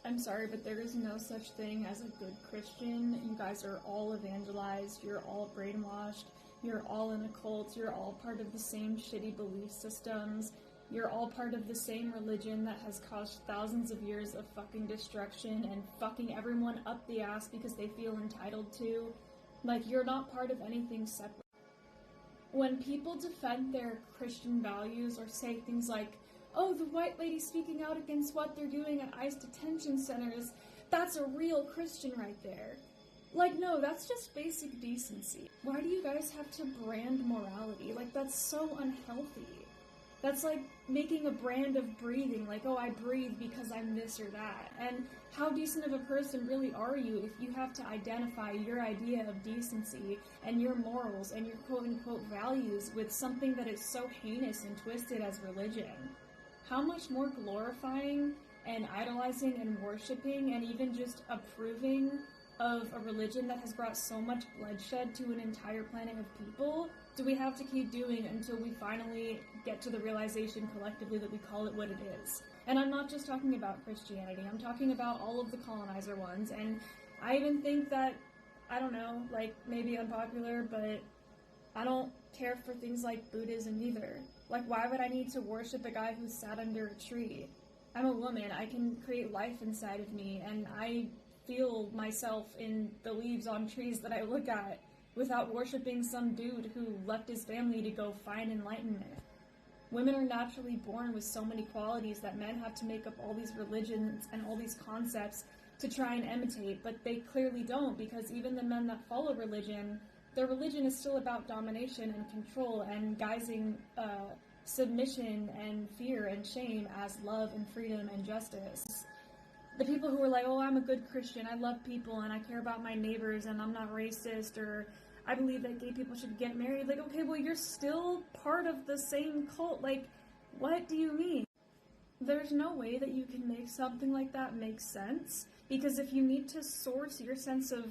I'm sorry, but there is no such thing as a good Christian. You guys are all evangelized, you're all brainwashed, you're all in a cult, you're all part of the same shitty belief systems, you're all part of the same religion that has caused thousands of years of fucking destruction and fucking everyone up the ass because they feel entitled to. Like, you're not part of anything separate. When people defend their Christian values or say things like, oh, the white lady speaking out against what they're doing at ICE detention centers, that's a real Christian right there. Like, no, that's just basic decency. Why do you guys have to brand morality? Like, that's so unhealthy. That's like making a brand of breathing, like, oh, I breathe because I'm this or that. And how decent of a person really are you if you have to identify your idea of decency and your morals and your quote-unquote values with something that is so heinous and twisted as religion? How much more glorifying and idolizing and worshiping and even just approving of a religion that has brought so much bloodshed to an entire planet of people do we have to keep doing until we finally get to the realization collectively that we call it what it is? And I'm not just talking about Christianity, I'm talking about all of the colonizer ones, and I even think that, I don't know, like, maybe unpopular, but I don't care for things like Buddhism either. Like, why would I need to worship a guy who sat under a tree? I'm a woman, I can create life inside of me, and I feel myself in the leaves on trees that I look at without worshiping some dude who left his family to go find enlightenment. Women are naturally born with so many qualities that men have to make up all these religions and all these concepts to try and imitate, but they clearly don't, because even the men that follow religion, their religion is still about domination and control and guising submission and fear and shame as love and freedom and justice. The people who are like, oh, I'm a good Christian, I love people, and I care about my neighbors, and I'm not racist, or I believe that gay people should get married. Like, okay, well, you're still part of the same cult. Like, what do you mean? There's no way that you can make something like that make sense, because if you need to source your sense of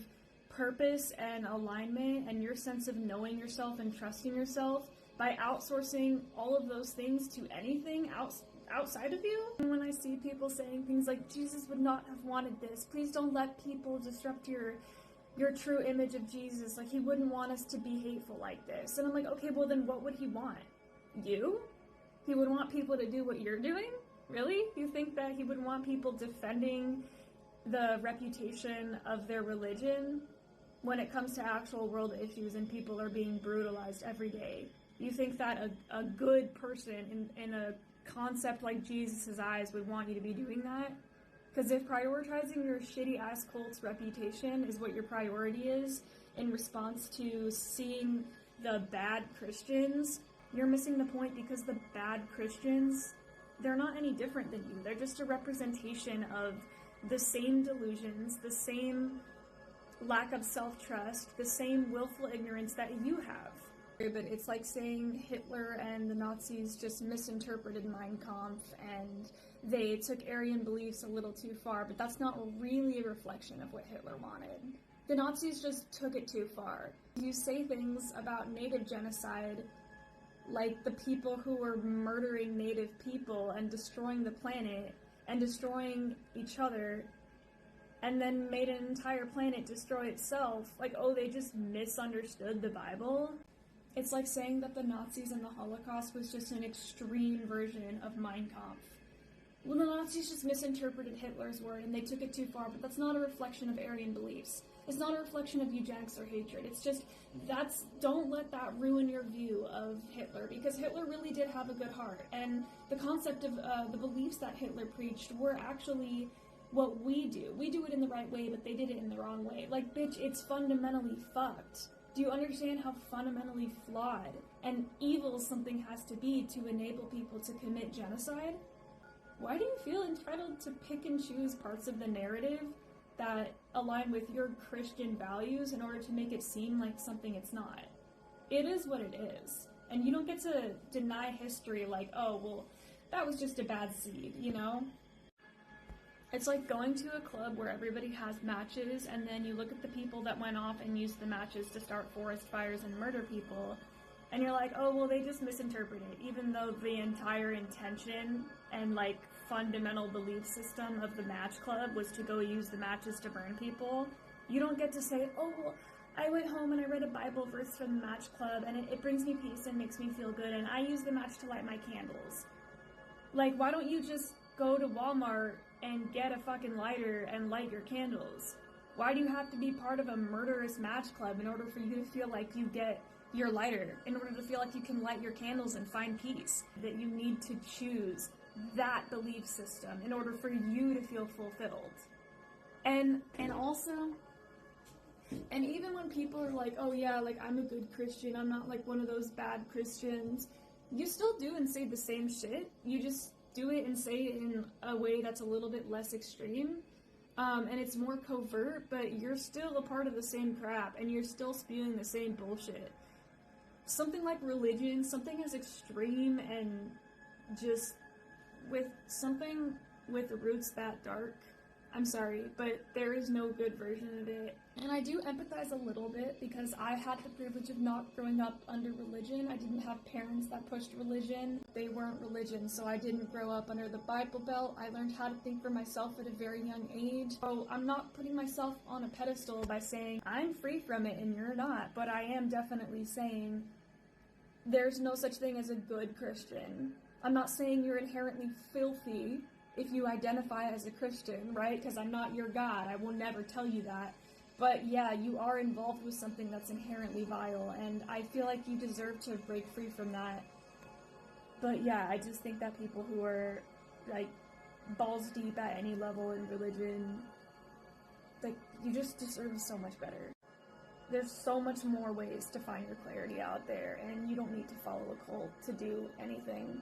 purpose and alignment and your sense of knowing yourself and trusting yourself by outsourcing all of those things to anything outside of you. And when I see people saying things like, Jesus would not have wanted this, please don't let people disrupt your true image of Jesus, like he wouldn't want us to be hateful like this. And I'm like, okay, well then what would he want? You? He would want people to do what you're doing? Really? You think that he would want people defending the reputation of their religion when it comes to actual world issues and people are being brutalized every day? You think that a good person in a concept like Jesus' eyes would want you to be doing that? Because if prioritizing your shitty ass cult's reputation is what your priority is in response to seeing the bad Christians, you're missing the point, because the bad Christians, they're not any different than you. They're just a representation of the same delusions, the same lack of self-trust, the same willful ignorance that you have. But it's like saying Hitler and the Nazis just misinterpreted Mein Kampf and they took Aryan beliefs a little too far, but that's not really a reflection of what Hitler wanted. The Nazis just took it too far. You say things about native genocide like the people who were murdering native people and destroying the planet and destroying each other, and then made an entire planet destroy itself. Like, oh, they just misunderstood the Bible? It's like saying that the Nazis and the Holocaust was just an extreme version of Mein Kampf. Well, the Nazis just misinterpreted Hitler's word and they took it too far, but that's not a reflection of Aryan beliefs. It's not a reflection of eugenics or hatred. It's just, don't let that ruin your view of Hitler, because Hitler really did have a good heart. And the concept of the beliefs that Hitler preached were actually what we do. We do it in the right way, but they did it in the wrong way. Like, bitch, it's fundamentally fucked. Do you understand how fundamentally flawed and evil something has to be to enable people to commit genocide? Why do you feel entitled to pick and choose parts of the narrative that align with your Christian values in order to make it seem like something it's not? It is what it is. And you don't get to deny history like, oh, well, that was just a bad seed, you know? It's like going to a club where everybody has matches, and then you look at the people that went off and used the matches to start forest fires and murder people, and you're like, oh, well, they just misinterpreted it, even though the entire intention and, like, fundamental belief system of the match club was to go use the matches to burn people, you don't get to say, oh, well, I went home and I read a Bible verse from the match club and it brings me peace and makes me feel good and I use the match to light my candles. Like, why don't you just go to Walmart and get a fucking lighter and light your candles? Why do you have to be part of a murderous match club in order for you to feel like you get your lighter, in order to feel like you can light your candles and find peace? That you need to choose that belief system in order for you to feel fulfilled. And also, and even when people are like, oh yeah, like I'm a good Christian, I'm not like one of those bad Christians, you still do and say the same shit. You just do it and say it in a way that's a little bit less extreme. And it's more covert, but you're still a part of the same crap, and you're still spewing the same bullshit. Something like religion, something as extreme and just with something with roots that dark, I'm sorry, but there is no good version of it. And I do empathize a little bit because I had the privilege of not growing up under religion. I didn't have parents that pushed religion. They weren't religion, so I didn't grow up under the Bible Belt. I learned how to think for myself at a very young age. So I'm not putting myself on a pedestal by saying I'm free from it and you're not, but I am definitely saying there's no such thing as a good Christian. I'm not saying you're inherently filthy if you identify as a Christian, right? Because I'm not your God. I will never tell you that. But yeah, you are involved with something that's inherently vile, and I feel like you deserve to break free from that. But yeah, I just think that people who are, like, balls deep at any level in religion, like, you just deserve so much better. There's so much more ways to find your clarity out there, and you don't need to follow a cult to do anything.